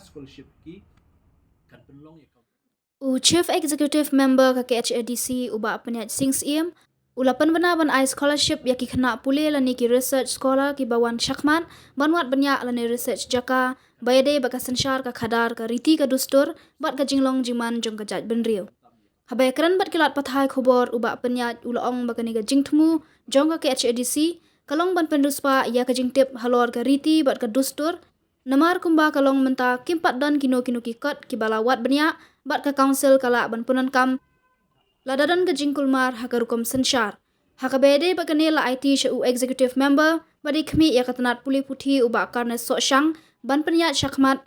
scholarship ki kan penlong ya Chief Executive Member ka KHADC uba penyat sings iem ulapan bena ban ai scholarship ya ki Khynnah Pule lani ki research scholar ki bawan syakman banwat benya lani research jaka bayade baka sensyar ka khadar ka riti ka dustur bat ka jinglong jiman jong ka jaj benriu habai keran bat kilat pathai khobor uba penyat ulaong baka ni ka jingtmu jong ka KHADC kalong ban penduspa ya ka jingtip halor ka riti bat ka dustur namar kumba kalong menta kimpat dan kino kino kikot ki balawat benya bat ka council kala ban punan kam ladadan ka jingkulmar hakarukom sensyar hakabede bakane la IT shu executive member badi khmi ya katanat puli puthi uba karne so syang ban penyat syakmat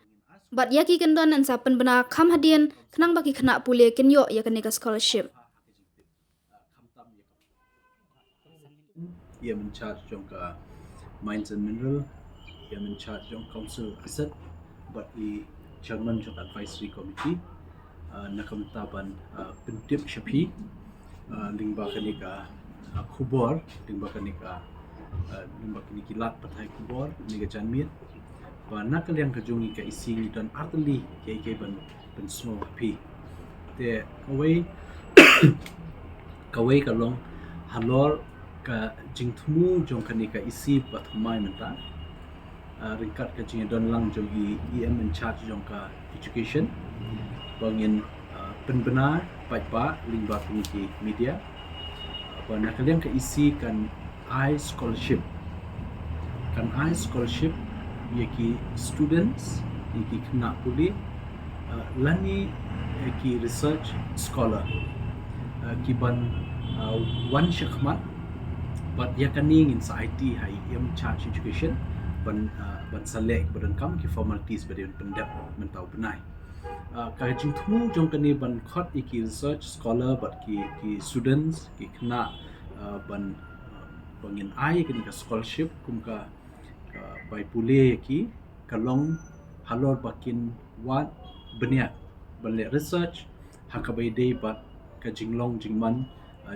bat yaki kendon an sapen bena kham hadien kenang baki Khynnah Pule kenyo ya kane ka scholarship ia mencharge jong ka mines and mineral ia mencharge jong council asset but i chairman jong advisory committee nakamtaban pentip syapi lingba kanika khubor lingba kanika lingba kini kilat pathai khubor ni ga janmit ba nakal yang kajungi ka isi dan artli ke ban snow pi te kawai kalong halor ka jingthmu jong kanika isi pathmai menta ringkat ka jing don lang jong em in charge jong ka education bangin penbenar pa lingba kini media ba nakalian ka isi kan scholarship yaki students yaki Khynnah Pule lani yaki research scholar ki ban one syakmat but yakaning in sa IT hai em charge education ban select badan kam ki formalities badan pendap mentau benai ka jing thu jong kani ban khot ki research scholar but ki students ki Khynnah ban bangin ai kani ka scholarship kum ka by Pule ki kalong halor bakin wat benya banle research hakabai day bat ka jinglong jingman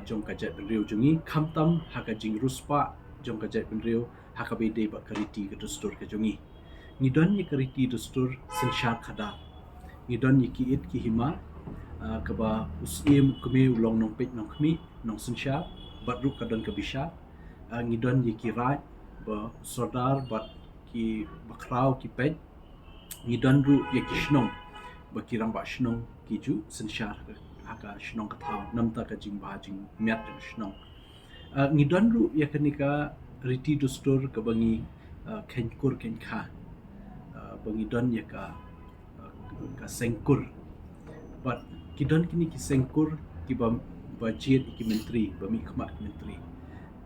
jong ka jat benriu jungi khamtam haka jing ruspa jong ka jat benriu hakabai day bat kariti ka dustur ka jungi ngidon ni kariti dustur sensyar khada ngidon ni ki it ki hima kaba usim kumi ulong nong pek nong khmi nong sensyar bat ru kadon ka bisha ngidon ni ki rai ba sodar bat ki bakrau ki pek ngidon ru ye ki shnong ba ki rang ba shnong ki ju sensyar haka shnong ka Thaw namta ka jing ba jing miat ka shnong ngidon ru ye kanika riti dustur ka bangi khenkur kenkha bangi don ye ka sengkur but kidon kini ki sengkur ki ba budget ki menteri ba mi khmat menteri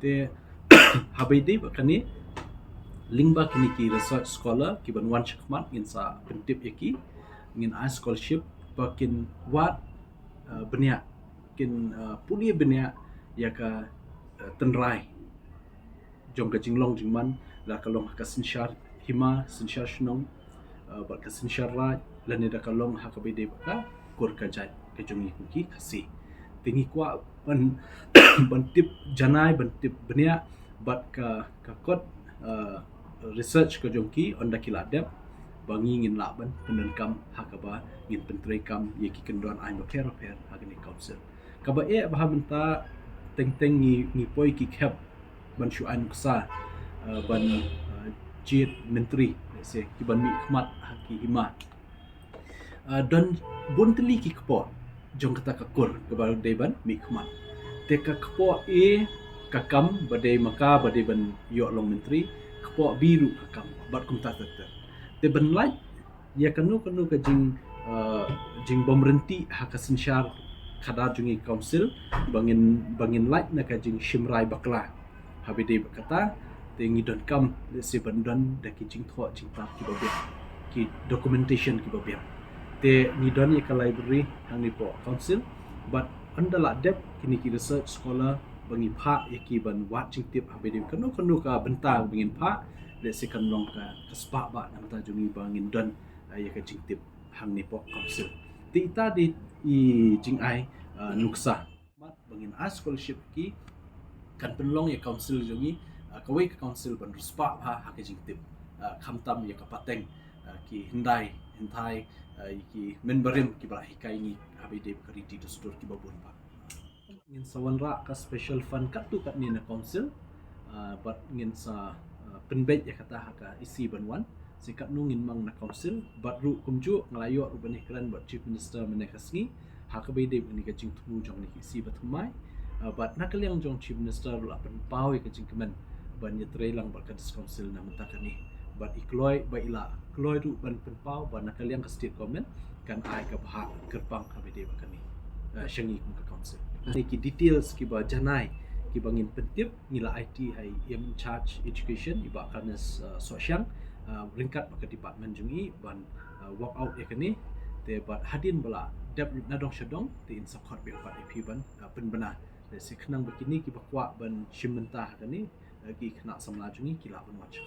te habai dei ba kani lingba kini ki research scholar ki ban wan khmat ngin sa pentip yaki ngin a scholarship bakin wat benya kin pulia benya ya ka tenrai jong ka jinglong jingman la kalong ka sensyar hima sensyar shnong bat ka sensyar raj lani da kalong ha ka bede ka kur ka jai ka jongi ki khasi tingi kwa ban tip janai ban tip benya bat ka kot research ka jongki onda kiladap bangi ngin laban penan kam hakaba ngin pentrai kam ye ki kendon ai bakher hagani council kaba bah benta teng ni poi ki khap ban shu an ksa ban jit menteri se ki ban mi khmat haki hima don buntli ki kpo jong kata kakur kaba deban mi khmat te ka kpo kakam badai maka badai ban yo long menteri kpo biru kakam bat kum ta te ban lai ya kanu ka jing bomrenti haka sensyar khada jungi council bangin lai na ka jing shimrai bakla habide bakata te ngidon kam se bandon da ki jing tho jing tap ki babia ki documentation ki babia te ngidon ya ka library hang ni po council but andala dep kini ki research scholar bangi pha yaki ban wat jing tip habide kanu ka benta bangin pha le se kan long ka spa ba nam ta jungi bangin don ya ka jing tip hang ni po council ti ita di jing ai nuksa mat bangin a scholarship ki kan penlong ya council jungi kawai ka council ban ruspa ha ka jing tip khamtam ya ka pateng ki hindai entai ki memberim ki bala hikai ni habide keriti tu store ki babun ba ngin sawan ra ka special fund kat tu kat ni na council but ngin sa penbet ya kata ka isi banwan sikat nu ngin mang na council but ru kumju ngelayo ru bani kran but chief minister menekasngi ha ka bede ni ka jing tu jong ni isi batumai but nakaliang jong chief minister ru apan pawi ka jing kemen ban yetre lang ba ka council na mentakani but ikloi ba ila kloi ru ban penpau ban nakaliang ka state government kan ai ka bahak gerbang ka bede ba kani shangi kum ka council ni ki details ki ba janai ki bangin pentip ngila IT hai in charge education iba kanes sosyang ringkat ba ka department jungi ban work out ya kani te bat hadin bala dep nadong shadong te in support be pat ip ban penbena si khnang bakini ki bakwa ban shimenta kani ki khna samla jungi ki la ban wach